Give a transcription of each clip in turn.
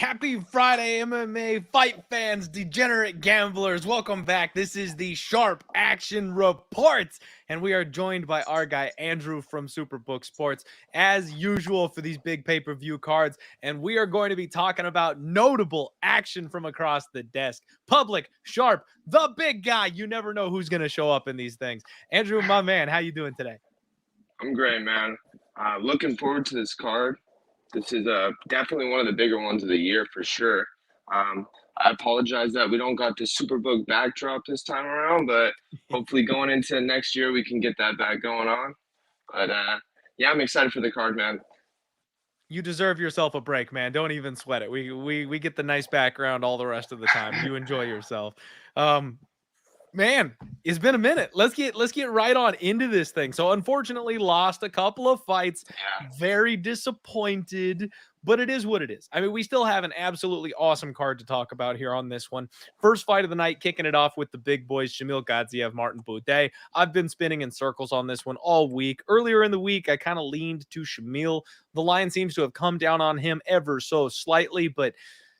Happy Friday, MMA fight fans, degenerate gamblers. Welcome back. This is the Sharp Action Report, and we are joined by our guy Andrew from Superbook Sports, as usual for these big pay-per-view cards, and we are going to be talking about notable action from across the desk. Public, Sharp, the big guy. You never know who's going to show up in these things. Andrew, my man, how you doing today? I'm great, man. Looking forward to this card. This is definitely one of the bigger ones of the year for sure. I apologize that we don't got the Superbook backdrop this time around, but hopefully going into next year we can get that back going on. But yeah, I'm excited for the card, man. You deserve yourself a break, man. Don't even sweat it. We get the nice background all the rest of the time. You enjoy yourself. Man, it's been a minute. Let's get right on into this thing. So unfortunately lost a couple of fights. Yeah. Very disappointed, but it is what it is. I mean, we still have an absolutely awesome card to talk about here on this one. First fight of the night, kicking it off with the big boys, Shamil Gadzhiev, Martin Buday. I've been spinning in circles on this one all week. Earlier in the week, I kind of leaned to Shamil. The line seems to have come down on him ever so slightly, but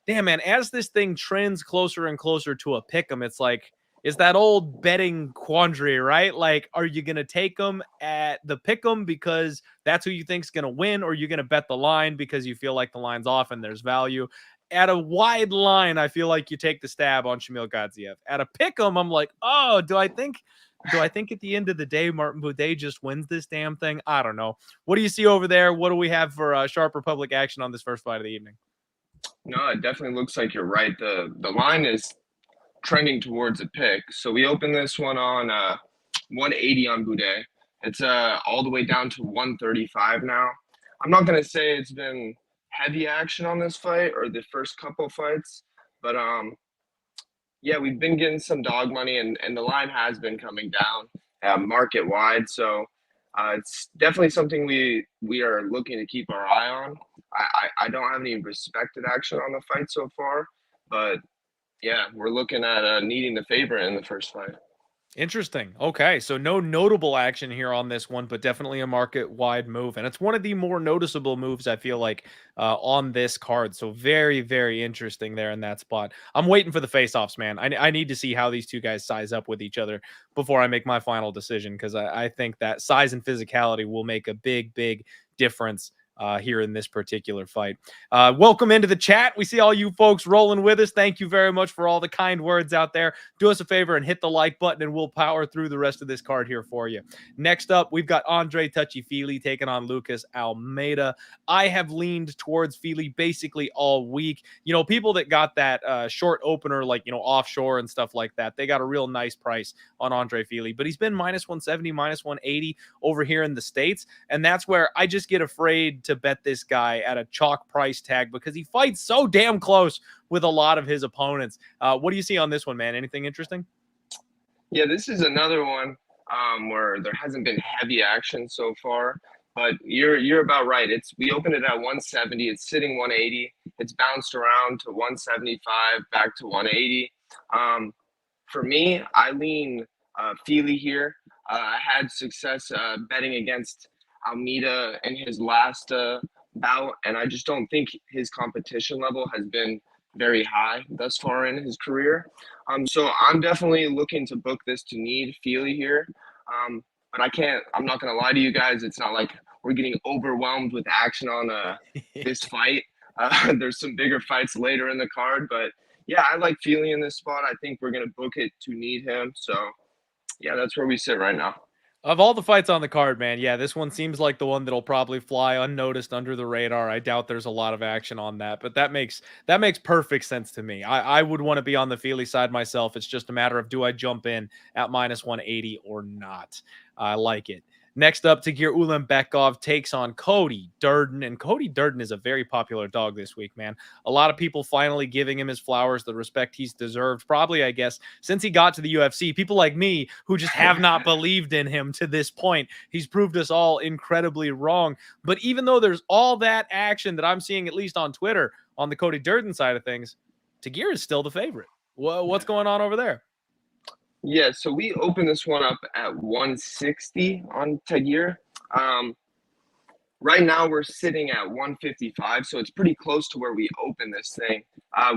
damn, man, as this thing trends closer and closer to a pick'em, it's like, it's that old betting quandary, right? Like, are you going to take them at the pick'em because that's who you think's going to win, or you're going to bet the line because you feel like the line's off and there's value? At a wide line, I feel like you take the stab on Shamil Gadzhiev. At a pick'em, I'm like, oh, do I think at the end of the day Martin Buday just wins this damn thing? I don't know. What do you see over there? What do we have for Sharp Republic action on this first fight of the evening? No, it definitely looks like you're right. The line is trending towards a pick. So we opened this one on 180 on Buday. It's all the way down to 135 now. I'm not going to say it's been heavy action on this fight or the first couple fights, but yeah, we've been getting some dog money, and the line has been coming down market wide. So it's definitely something we are looking to keep our eye on. I don't have any respected action on the fight so far, but yeah, we're looking at needing the favorite in the first fight. Interesting. Okay, so no notable action here on this one, but definitely a market-wide move, and it's one of the more noticeable moves I feel like on this card. So very, very interesting there in that spot. I'm waiting for the face-offs, man. I need to see how these two guys size up with each other before I make my final decision, because I think that size and physicality will make a big, big difference here in this particular fight. Welcome into the chat. We see all you folks rolling with us. Thank you very much for all the kind words out there. Do us a favor and hit the like button, and we'll power through the rest of this card here for you. Next up, we've got Andre Touchy-Feely taking on Lucas Almeida. I have leaned towards Feely basically all week. You know, people that got that short opener, like, you know, offshore and stuff like that, they got a real nice price on Andre Feely, but he's been minus 170, minus 180 over here in the States, and that's where I just get afraid to bet this guy at a chalk price tag because he fights so damn close with a lot of his opponents. What do you see on this one, man? Anything interesting? Yeah, this is another one where there hasn't been heavy action so far, but you're about right. We opened it at 170. It's sitting 180. It's bounced around to 175, back to 180. For me, I lean Feely here. I had success betting against Almeida in his last bout, and I just don't think his competition level has been very high thus far in his career. So I'm definitely looking to book this to need Feely here. But I'm not going to lie to you guys. It's not like we're getting overwhelmed with action on this fight. There's some bigger fights later in the card, but yeah, I like Feely in this spot. I think we're going to book it to need him. So yeah, that's where we sit right now. Of all the fights on the card, man, yeah, this one seems like the one that'll probably fly unnoticed under the radar. I doubt there's a lot of action on that, but that makes perfect sense to me. I would want to be on the Feely side myself. It's just a matter of, do I jump in at minus 180 or not? I like it. Next up, Tagir Ulanbekov takes on Cody Durden, and Cody Durden is a very popular dog this week, man. A lot of people finally giving him his flowers, the respect he's deserved, probably, I guess, since he got to the UFC. People like me who just have not believed in him to this point. He's proved us all incredibly wrong. But even though there's all that action that I'm seeing, at least on Twitter, on the Cody Durden side of things, Tagir is still the favorite. What's going on over there? Yeah, so we opened this one up at 160 on Tagir. Right now we're sitting at 155, so it's pretty close to where we opened this thing.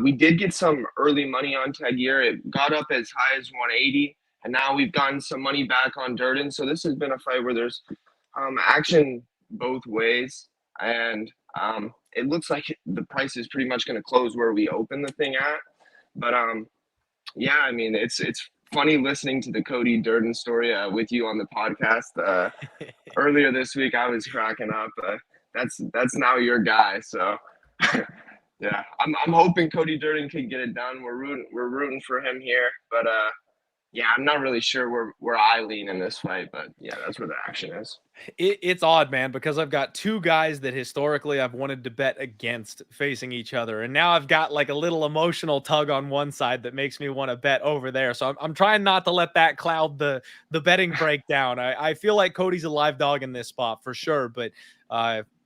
We did get some early money on Tagir. It got up as high as 180, and now we've gotten some money back on Duran. So this has been a fight where there's action both ways, and it looks like the price is pretty much going to close where we opened the thing at. But yeah, I mean, it's funny listening to the Cody Durden story with you on the podcast. Earlier this week, I was cracking up. That's now your guy. So yeah, I'm hoping Cody Durden can get it done. We're rooting for him here, but yeah, I'm not really sure where I lean in this fight, but yeah, that's where the action is. It's odd, man, because I've got two guys that historically I've wanted to bet against facing each other. And now I've got like a little emotional tug on one side that makes me want to bet over there. So I'm trying not to let that cloud the betting breakdown. I feel like Cody's a live dog in this spot for sure. But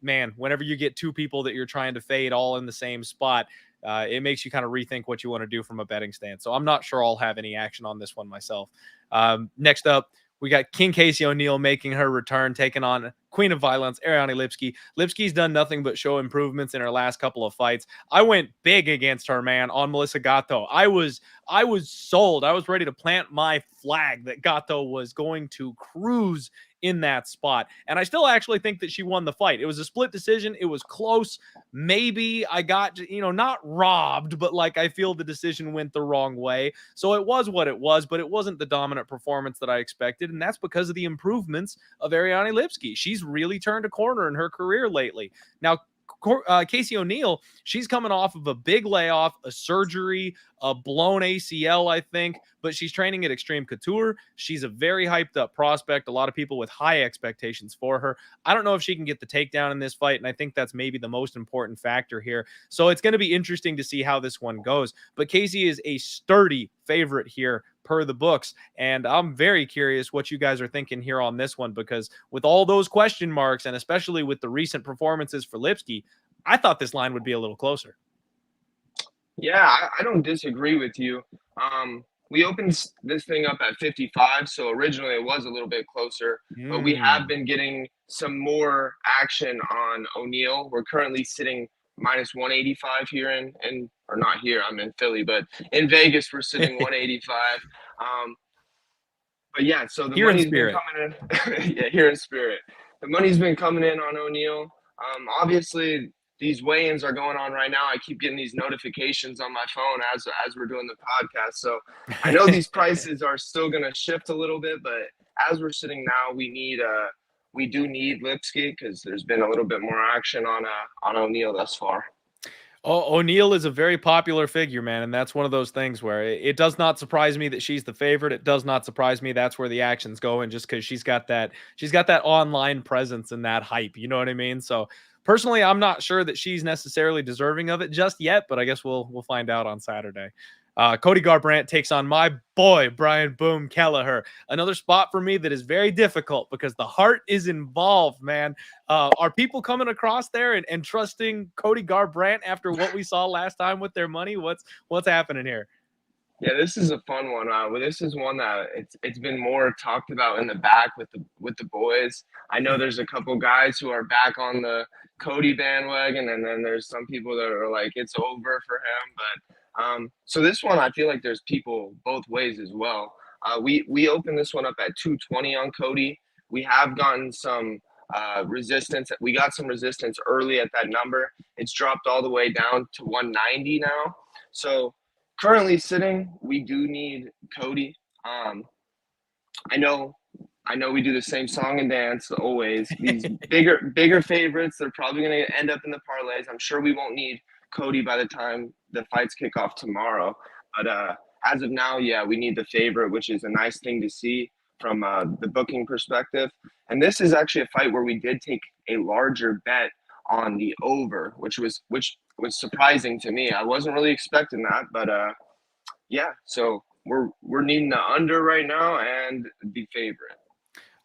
man, whenever you get two people that you're trying to fade all in the same spot, it makes you kind of rethink what you want to do from a betting stance. So I'm not sure I'll have any action on this one myself. Next up, we got King Casey O'Neill making her return, taking on Queen of Violence, Ariane Lipsky. Lipsky's done nothing but show improvements in her last couple of fights. I went big against her, man, on Melissa Gatto. I was sold. I was ready to plant my flag that Gatto was going to cruise in that spot. And I still actually think that she won the fight. It was a split decision. It was close. Maybe I got, not robbed, but like I feel the decision went the wrong way. So it was what it was, but it wasn't the dominant performance that I expected. And that's because of the improvements of Ariane Lipsky. She's really turned a corner in her career lately. Now, Casey O'Neill, she's coming off of a big layoff, a surgery, a blown ACL, I think, but she's training at Extreme Couture. She's a very hyped up prospect. A lot of people with high expectations for her. I don't know if she can get the takedown in this fight, and I think that's maybe the most important factor here. So it's going to be interesting to see how this one goes. But Casey is a sturdy favorite here per the books, and I'm very curious what you guys are thinking here on this one, because with all those question marks, and especially with the recent performances for Lipsky, I thought this line would be a little closer. Yeah, I don't disagree with you. We opened this thing up at 55, so originally it was a little bit closer, but we have been getting some more action on O'Neill. We're currently sitting minus 185 here or not here, I'm in Philly, but in Vegas we're sitting 185. But yeah, so the Here in money's been spirit. coming in. Yeah, here in spirit. The money's been coming in on O'Neill. Obviously, these weigh-ins are going on right now. I keep getting these notifications on my phone as we're doing the podcast. So I know these prices are still going to shift a little bit, but as we're sitting now, we do need Lipsky because there's been a little bit more action on O'Neill thus far. Oh, O'Neill is a very popular figure, man, and that's one of those things where it does not surprise me that she's the favorite. It does not surprise me that's where the action's going, just because she's got that online presence and that hype. You know what I mean? So personally, I'm not sure that she's necessarily deserving of it just yet, but I guess we'll find out on Saturday. Cody Garbrandt takes on my boy, Brian Boom Kelleher. Another spot for me that is very difficult because the heart is involved, man. Are people coming across there and trusting Cody Garbrandt after what we saw last time with their money? What's happening here? Yeah, this is a fun one. This is one that it's been more talked about in the back with the boys. I know there's a couple guys who are back on the Cody bandwagon, and then there's some people that are like it's over for him. But so this one, I feel like there's people both ways as well. We opened this one up at 220 on Cody. We have gotten some resistance. We got some resistance early at that number. It's dropped all the way down to 190 now. So currently sitting, we do need Cody. I know we do the same song and dance always. These bigger favorites, they're probably going to end up in the parlays. I'm sure we won't need Cody by the time the fights kick off tomorrow. But as of now, yeah, we need the favorite, which is a nice thing to see from the booking perspective. And this is actually a fight where we did take a larger bet on the over, which was surprising to me. I wasn't really expecting that, but yeah. So we're needing the under right now and the favorite.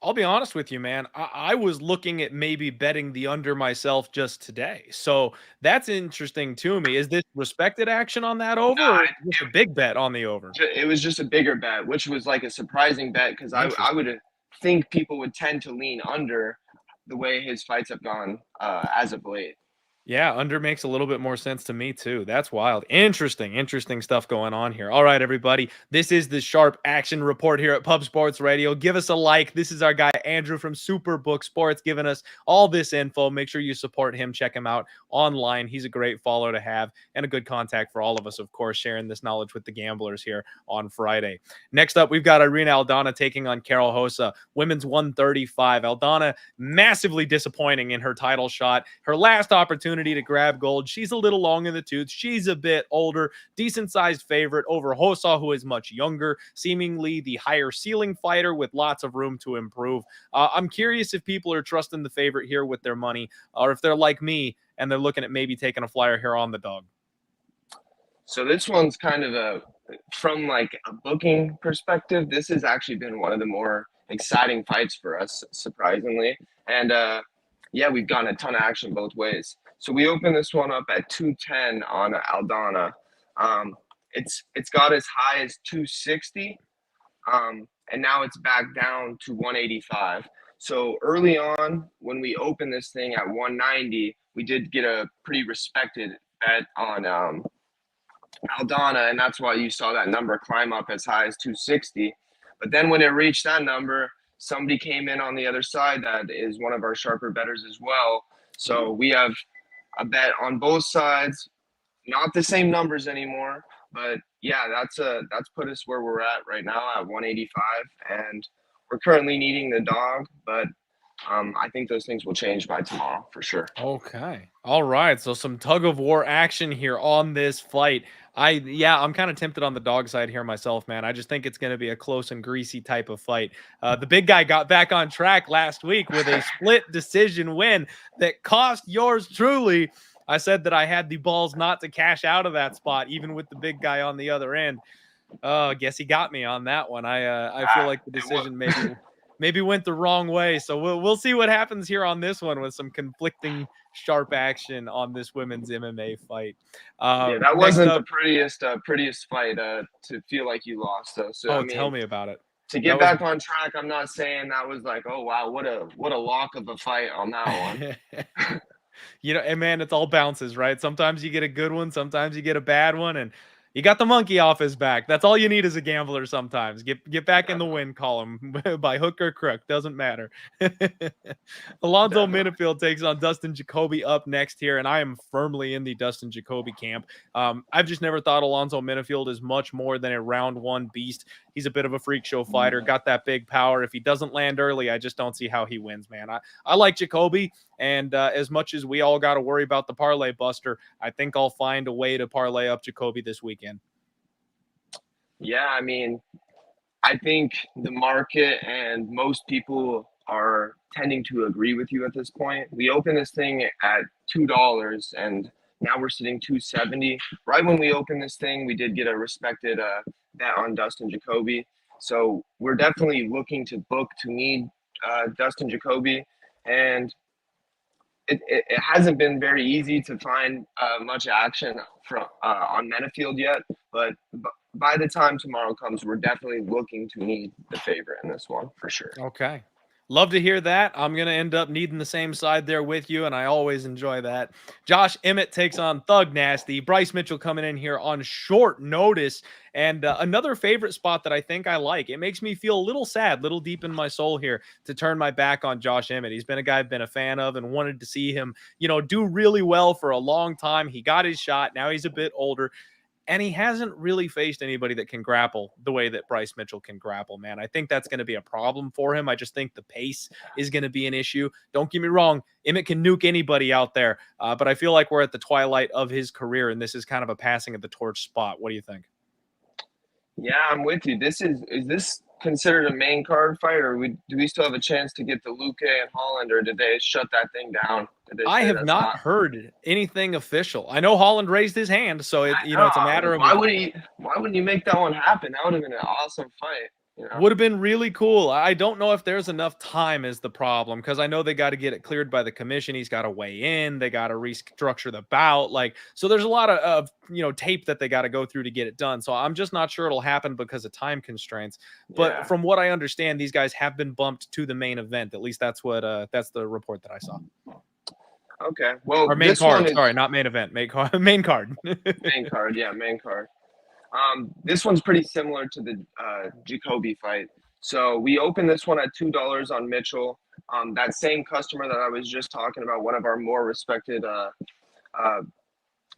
I'll be honest with you, man. I was looking at maybe betting the under myself just today. So that's interesting to me. Is this respected action on that over, or just a big bet on the over? It was just a bigger bet, which was like a surprising bet because I would think people would tend to lean under the way his fights have gone as of late. Yeah, under makes a little bit more sense to me too. That's wild. Interesting stuff going on here. All right, everybody. This is the Sharp Action Report here at Pub Sports Radio. Give us a like. This is our guy Andrew from Superbook Sports giving us all this info. Make sure you support him. Check him out online. He's a great follower to have and a good contact for all of us, of course, sharing this knowledge with the gamblers here on Friday. Next up, we've got Irina Aldana taking on Karol Rosa, women's 135. Aldana massively disappointing in her title shot. Her last opportunity to grab gold. She's a little long in the tooth. She's a bit older, decent sized favorite over Rosa, who is much younger, seemingly the higher ceiling fighter with lots of room to improve. I'm curious if people are trusting the favorite here with their money, or if they're like me and they're looking at maybe taking a flyer here on the dog. So this one's kind of from like a booking perspective, this has actually been one of the more exciting fights for us, surprisingly. And yeah, we've gotten a ton of action both ways. So we opened this one up at 210 on Aldana. It's got as high as 260, and now it's back down to 185. So early on, when we opened this thing at 190, we did get a pretty respected bet on Aldana, and that's why you saw that number climb up as high as 260. But then when it reached that number, somebody came in on the other side that is one of our sharper bettors as well. So we have a bet on both sides, not the same numbers anymore, but yeah, that's put us where we're at right now at 185, and we're currently needing the dog, but I think those things will change by tomorrow for sure. Okay. All right. So some tug of war action here on this fight. I'm kind of tempted on the dog side here myself, man. I just think it's going to be a close and greasy type of fight. The big guy got back on track last week with a split decision win that cost yours truly. I said that I had the balls not to cash out of that spot, even with the big guy on the other end. Oh, I guess he got me on that one. I feel like the decision maybe went the wrong way. So we'll see what happens here on this one with some conflicting sharp action on this women's MMA fight. Yeah, that wasn't the prettiest fight to feel like you lost though. So oh, I mean, tell me about it. To get back on track, I'm not saying that was like, oh wow, what a lock of a fight on that one. You know, and man, it's all bounces, right? Sometimes you get a good one, sometimes you get a bad one, and you got the monkey off his back. That's all you need as a gambler sometimes. Get back in the win column by hook or crook. Doesn't matter. Alonzo Menifield takes on Dustin Jacoby up next here, and I am firmly in the Dustin Jacoby camp. I've just never thought Alonzo Menifield is much more than a round one beast. He's a bit of a freak show fighter, got that big power. If he doesn't land early, I just don't see how he wins, man. I like Jacoby, and as much as we all got to worry about the parlay buster, I think I'll find a way to parlay up Jacoby this weekend. Yeah, I mean, I think the market and most people are tending to agree with you at this point. We opened this thing at $2, and now we're sitting 270. Right when we opened this thing, we did get a respected bet on Dustin Jacoby. So we're definitely looking to book to need Dustin Jacoby, and it hasn't been very easy to find much action from on Menifield yet, but by the time tomorrow comes, we're definitely looking to need the favorite in this one for sure. Okay. Love to hear that. I'm going to end up needing the same side there with you, and I always enjoy that. Josh Emmett takes on Thug Nasty. Bryce Mitchell coming in here on short notice, and another favorite spot that I think I like. It makes me feel a little sad, little deep in my soul here to turn my back on Josh Emmett. He's been a guy I've been a fan of and wanted to see him, do really well for a long time. He got his shot. Now he's a bit older. And he hasn't really faced anybody that can grapple the way that Bryce Mitchell can grapple, man. I think that's going to be a problem for him. I just think the pace is going to be an issue. Don't get me wrong. Emmett can nuke anybody out there. But I feel like we're at the twilight of his career, and this is kind of a passing of the torch spot. What do you think? Yeah, I'm with you. Is this considered a main card fight, or do we still have a chance to get the Luque and Holland, or did they shut that thing down? I have not heard anything official. I know Holland raised his hand, so it's a matter of why wouldn't you make that one happen? That would have been an awesome fight. You know? Would have been really cool. I don't know if there's enough time is the problem, because I know they got to get it cleared by the commission. He's got to weigh in. They got to restructure the bout. Like, so there's a lot of tape that they got to go through to get it done. So I'm just not sure it'll happen because of time constraints. But Yeah. from what I understand, these guys have been bumped to the main event. At least that's what that's the report that I saw. Okay. Well, Or main this one card. is Sorry, not main event. Main card. Main card. main card. Yeah, main card. This one's pretty similar to the Jacoby fight. So we opened this one at $2 on Mitchell. That same customer that I was just talking about, one of our more respected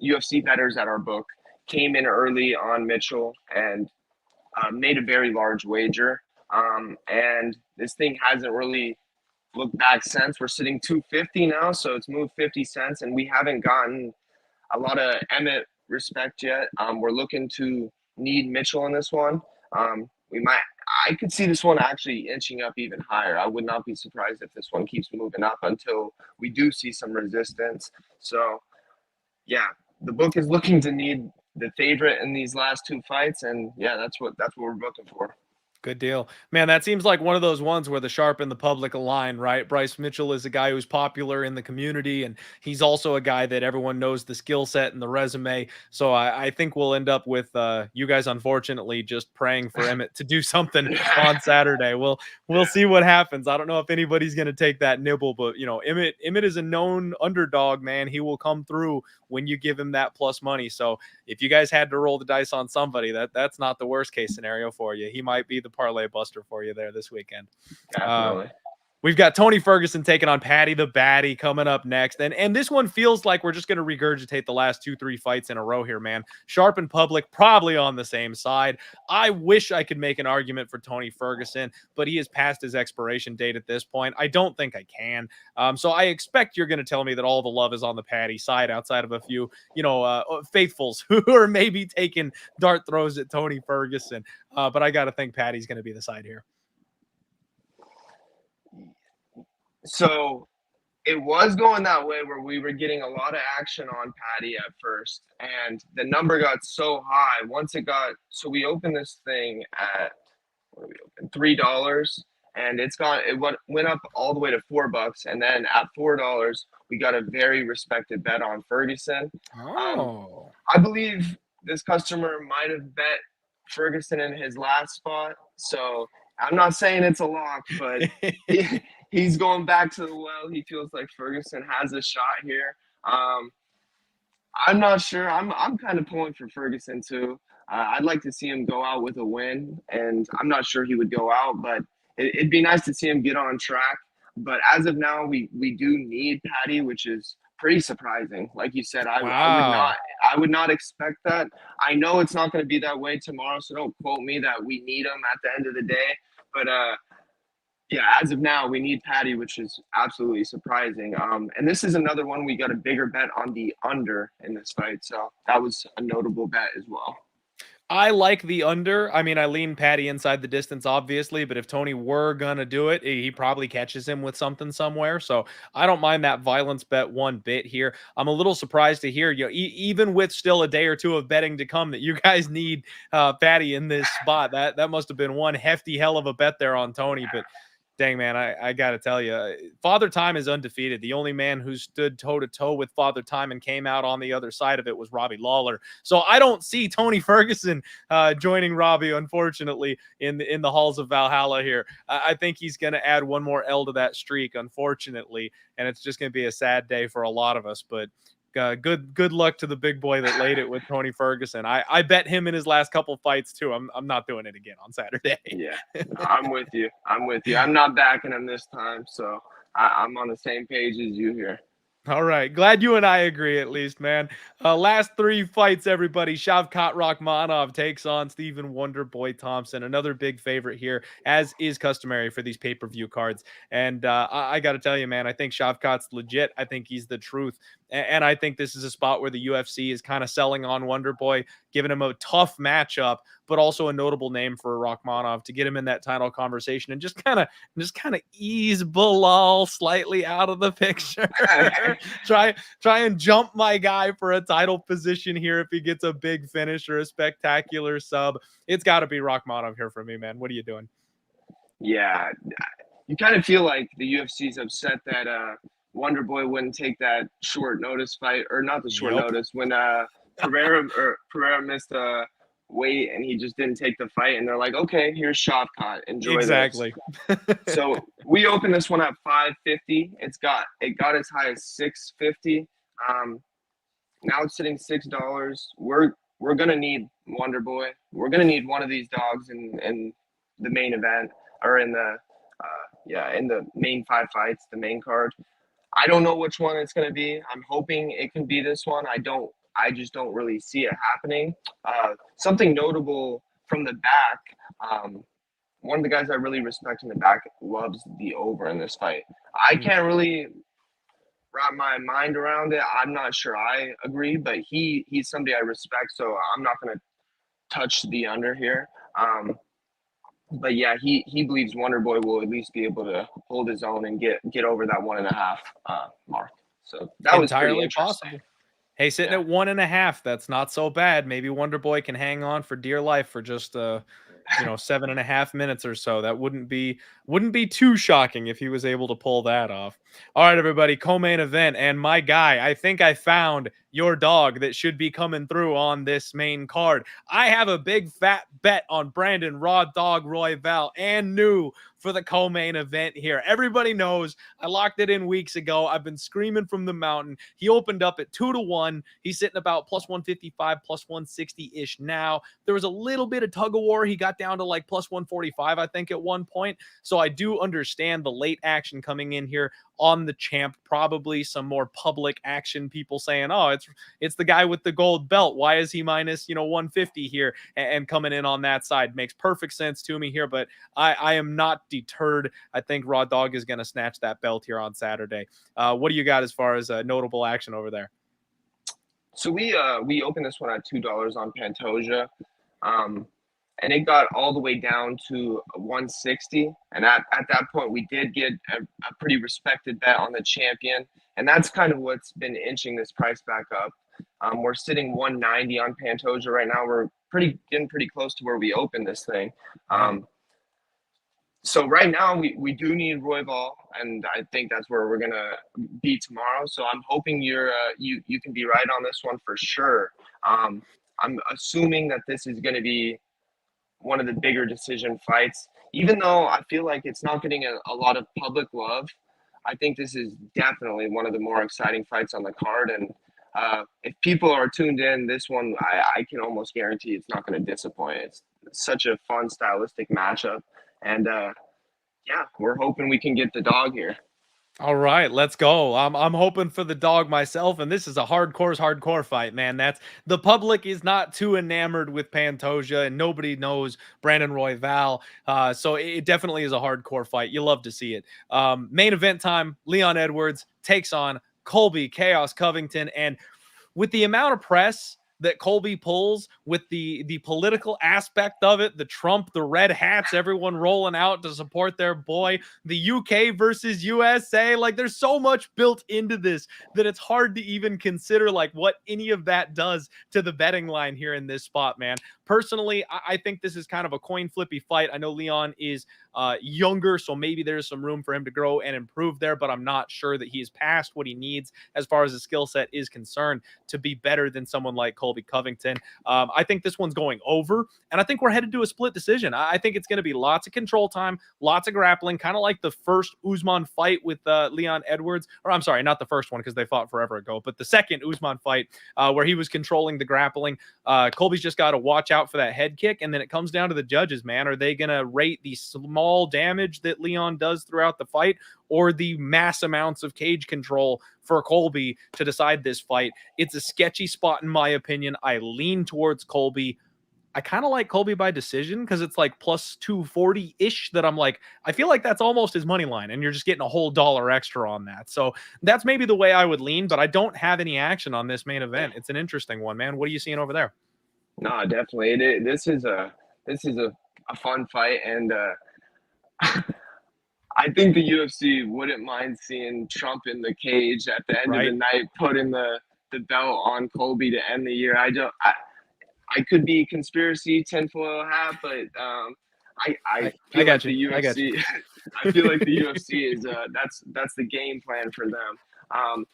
UFC bettors at our book, came in early on Mitchell and made a very large wager. And this thing hasn't really looked back since. We're sitting 250 now, so it's moved 50 cents, and we haven't gotten a lot of Emmett respect yet. We're looking to need Mitchell in this one. I could see this one actually inching up even higher. I would not be surprised if this one keeps moving up until we do see some resistance. So, yeah, the book is looking to need the favorite in these last two fights, and yeah, that's what we're looking for. Good deal. Man, that seems like one of those ones where the sharp and the public align, right? Bryce Mitchell is a guy who's popular in the community, and he's also a guy that everyone knows the skill set and the resume. So I think we'll end up with you guys, unfortunately, just praying for Emmett to do something on Saturday. We'll see what happens. I don't know if anybody's going to take that nibble, but Emmett is a known underdog, man. He will come through when you give him that plus money. So if you guys had to roll the dice on somebody, that's not the worst case scenario for you. He might be the parlay buster for you there this weekend. Definitely. We've got Tony Ferguson taking on Paddy the Baddy coming up next. And this one feels like we're just going to regurgitate the last 2-3 fights in a row here, man. Sharp and public probably on the same side. I wish I could make an argument for Tony Ferguson, but he has passed his expiration date at this point. I don't think I can. So I expect you're going to tell me that all the love is on the Paddy side, outside of a few, faithfuls who are maybe taking dart throws at Tony Ferguson. But I got to think Paddy's going to be the side here. So it was going that way where we were getting a lot of action on Paddy at first, and the number got so high. So we opened this thing at $3, and went up all the way to $4, and then at $4 we got a very respected bet on Ferguson. I believe this customer might have bet Ferguson in his last spot, so I'm not saying it's a lock, but he's going back to the well. He feels like Ferguson has a shot here. I'm not sure. I'm kind of pulling for Ferguson too. I'd like to see him go out with a win, and I'm not sure he would go out, but it'd be nice to see him get on track. But as of now, we do need Paddy, which is pretty surprising. Like you said, I would not expect that. I know it's not going to be that way tomorrow, so don't quote me that we need him at the end of the day. But yeah, as of now, we need Paddy, which is absolutely surprising. And this is another one we got a bigger bet on the under in this fight, so that was a notable bet as well. I like the under. I mean, I lean Paddy inside the distance, obviously, but if Tony were going to do it, he probably catches him with something somewhere. So I don't mind that violence bet one bit here. I'm a little surprised to hear, even with still a day or two of betting to come, that you guys need Paddy in this spot. That must have been one hefty hell of a bet there on Tony, but dang, man, I got to tell you, Father Time is undefeated. The only man who stood toe-to-toe with Father Time and came out on the other side of it was Robbie Lawler. So I don't see Tony Ferguson joining Robbie, unfortunately, in the halls of Valhalla here. I think he's going to add one more L to that streak, unfortunately, and it's just going to be a sad day for a lot of us. But good luck to the big boy that laid it with Tony Ferguson. I bet him in his last couple fights too. I'm not doing it again on Saturday. Yeah, I'm with you. I'm not backing him this time, so I'm on the same page as you here. All right. Glad you and I agree, at least, man. Last 3 fights, everybody. Shavkat Rakhmonov takes on Stephen Wonderboy Thompson, another big favorite here, as is customary for these pay-per-view cards. And I got to tell you, man, I think Shavkat's legit. I think he's the truth. And I think this is a spot where the UFC is kind of selling on Wonderboy, giving him a tough matchup, but also a notable name for Rakhmonov to get him in that title conversation and just kind of ease Bilal slightly out of the picture. try and jump my guy for a title position here if he gets a big finish or a spectacular sub. It's got to be Rakhmonov here for me, man. What are you doing? Yeah, you kind of feel like the UFC's upset that Wonderboy wouldn't take that short notice fight, or not the short notice, when Pereira missed a weight and he just didn't take the fight, and they're like, okay, here's Shavkat, enjoy exactly. This. So we opened this one at 550. It got as high as 650. Now it's sitting $6. We're gonna need Wonderboy. We're gonna need one of these dogs in the main event, or in the main 5 fights, the main card. I don't know which one it's going to be. I'm hoping it can be this one. I just don't really see it happening. Something notable from the back, one of the guys I really respect in the back loves the over in this fight. I can't really wrap my mind around it. I'm not sure I agree, but he's somebody I respect, so I'm not going to touch the under here. But yeah, he believes Wonderboy will at least be able to hold his own and get over that 1.5 mark. So that was entirely possible. Hey, sitting at 1.5, that's not so bad. Maybe Wonderboy can hang on for dear life for just 7.5 minutes or so. That wouldn't be too shocking if he was able to pull that off. All right, everybody, co-main event, and my guy, I think I found your dog that should be coming through on this main card. I have a big fat bet on Brandon Raw Dog Royval and New for the co-main event here. Everybody knows I locked it in weeks ago. I've been screaming from the mountain. He opened up at 2-1. He's sitting about plus 155, plus 160-ish now. There was a little bit of tug of war. He got down to like plus 145, I think, at one point. So I do understand the late action coming in here on the champ. Probably some more public action, people saying, oh, it's the guy with the gold belt. Why is he minus 150 here and coming in on that side? Makes perfect sense to me here, but I am not deterred. I think Raw Dog is going to snatch that belt here on Saturday. What do you got as far as notable action over there? So we opened this one at $2 on Pantoja. And it got all the way down to 160. And at that point, we did get a pretty respected bet on the champion. And that's kind of what's been inching this price back up. We're sitting 190 on Pantoja right now. We're getting pretty close to where we opened this thing. So right now, we do need Royval, and I think that's where we're going to be tomorrow. So I'm hoping you can be right on this one for sure. I'm assuming that this is going to be one of the bigger decision fights, even though I feel like it's not getting a lot of public love. I think this is definitely one of the more exciting fights on the card. And if people are tuned in, this one, I can almost guarantee it's not going to disappoint. It's such a fun stylistic matchup. And yeah, we're hoping we can get the dog here. All right, let's go. I'm hoping for the dog myself, and this is a hardcore fight, man. That's the public is not too enamored with Pantoja, and nobody knows Brandon Royval. So it definitely is a hardcore fight. You love to see it. Main event time: Leon Edwards takes on Colby Chaos Covington, and with the amount of press that Colby pulls, with the political aspect of it, the Trump, the red hats, everyone rolling out to support their boy, the UK versus USA, like there's so much built into this that it's hard to even consider like what any of that does to the betting line here in this spot, man. Personally, I think this is kind of a coin flippy fight. I know Leon is younger, so maybe there's some room for him to grow and improve there, but I'm not sure that he's past what he needs as far as the skill set is concerned to be better than someone like Colby Covington. I think this one's going over, and I think we're headed to a split decision. I think it's going to be lots of control time, lots of grappling, kind of like the first Usman fight with Leon Edwards, or I'm sorry, not the first one because they fought forever ago, but the second Usman fight where he was controlling the grappling. Colby's just got to watch out for that head kick, and then it comes down to the judges, man. Are they going to rate the small damage that Leon does throughout the fight or the mass amounts of cage control for Colby to decide this fight? It's a sketchy spot in my opinion. I lean towards Colby. I kind of like Colby by decision because it's like plus 240-ish that I'm like, I feel like that's almost his money line, and you're just getting a whole dollar extra on that. So that's maybe the way I would lean, but I don't have any action on this main event. It's an interesting one, man. What are you seeing over there? No, definitely. This is a fun fight, and I think the UFC wouldn't mind seeing Trump in the cage at the end of the night, putting the belt on Colby to end the year. I could be conspiracy tinfoil hat, but I feel like the UFC. I feel like the UFC is that's the game plan for them.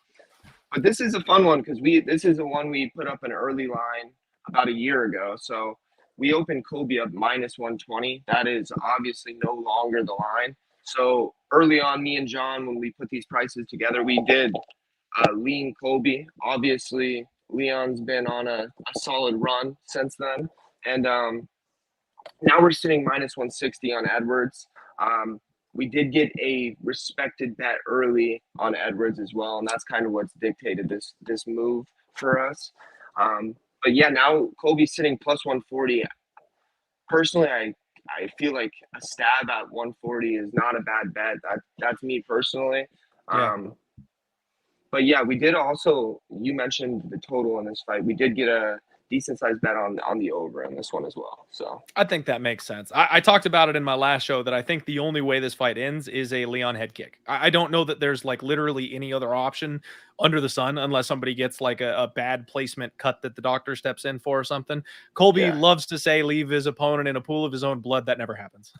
But this is a fun one because this is the one we put up an early line about a year ago. So we opened Colby up minus 120. That is obviously no longer the line. So early on, me and John, when we put these prices together, we did lean Colby. Obviously, Leon's been on a solid run since then. And now we're sitting minus 160 on Edwards. We did get a respected bet early on Edwards as well, and that's kind of what's dictated this move for us. But yeah, now Colby's sitting plus 140. Personally, I feel like a stab at 140 is not a bad bet. That's me personally. Yeah. But yeah, we did also, you mentioned the total in this fight. We did get a decent sized bet on the over in this one as well. So I think that makes sense. I talked about it in my last show that I think the only way this fight ends is a Leon head kick. I don't know that there's like literally any other option under the sun unless somebody gets like a bad placement cut that the doctor steps in for or something. Colby loves to say leave his opponent in a pool of his own blood. That never happens.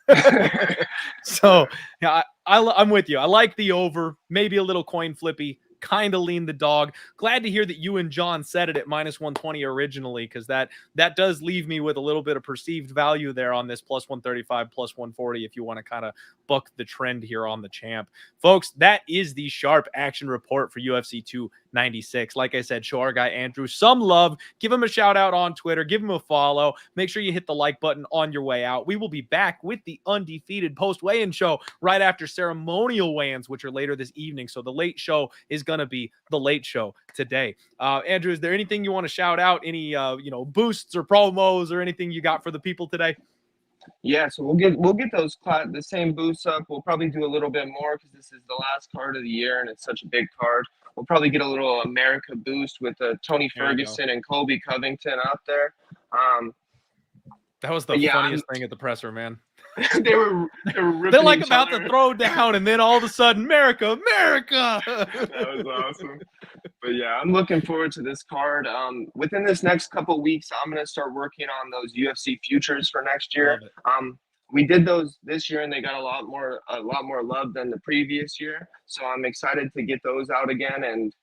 So yeah, I'm with you. I like the over, maybe a little coin flippy. Kind of lean the dog. Glad to hear that you and John said it at minus 120 originally, because that does leave me with a little bit of perceived value there on this plus 135, plus 140 if you want to kind of buck the trend here on the champ. Folks, that is the sharp action report for UFC 296. Like I said, show our guy Andrew some love. Give him a shout out on Twitter. Give him a follow. Make sure you hit the like button on your way out. We will be back with the undefeated post weigh-in show right after ceremonial weigh-ins, which are later this evening. So the late show is going to be the late show today. Andrew, is there anything you want to shout out? Any boosts or promos or anything you got for the people today? Yeah, so we'll get the same boosts up. We'll probably do a little bit more because this is the last card of the year and it's such a big card. We'll probably get a little America boost with Tony Ferguson and Colby Covington out there. That was the funniest thing at the presser, man. they were ripping. They're like about to throw down, and then all of a sudden, America. That was awesome. But yeah, I'm looking forward to this card. Within this next couple weeks, I'm gonna start working on those UFC futures for next year. We did those this year, and they got a lot more love than the previous year. So I'm excited to get those out again. And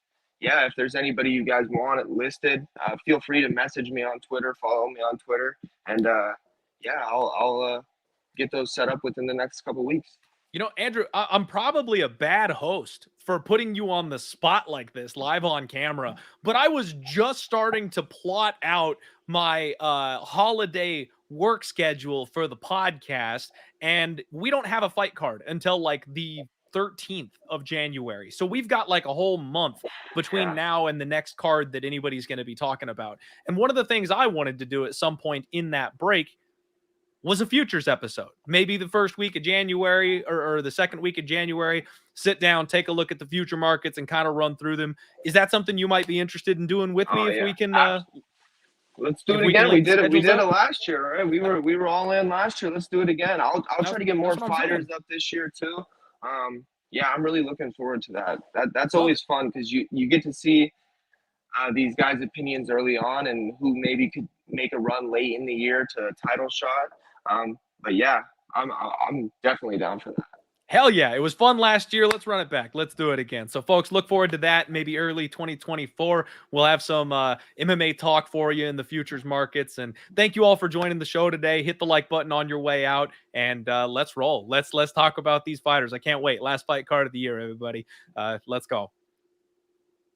yeah, if there's anybody you guys want it listed, feel free to message me on Twitter, follow me on Twitter, and yeah, I'll get those set up within the next couple weeks. You know, Andrew, I'm probably a bad host for putting you on the spot like this live on camera, but I was just starting to plot out my holiday work schedule for the podcast, and we don't have a fight card until like the 13th of January. So we've got like a whole month between now and the next card that anybody's going to be talking about. And one of the things I wanted to do at some point in that break was a futures episode. Maybe the first week of January or the second week of January, sit down, take a look at the future markets and kind of run through them. Is that something you might be interested in doing with me if we can let's do it again. We did it last year, right? We were all in last year. Let's do it again. I'll try to get more fighters up this year too. Yeah, I'm really looking forward to that. That's always fun because you get to see these guys' opinions early on and who maybe could make a run late in the year to a title shot. But yeah, I'm definitely down for that. Hell yeah. It was fun last year. Let's run it back. Let's do it again. So folks, look forward to that. Maybe early 2024. We'll have some MMA talk for you in the futures markets. And thank you all for joining the show today. Hit the like button on your way out and let's roll. Let's talk about these fighters. I can't wait. Last fight card of the year, everybody. Let's go.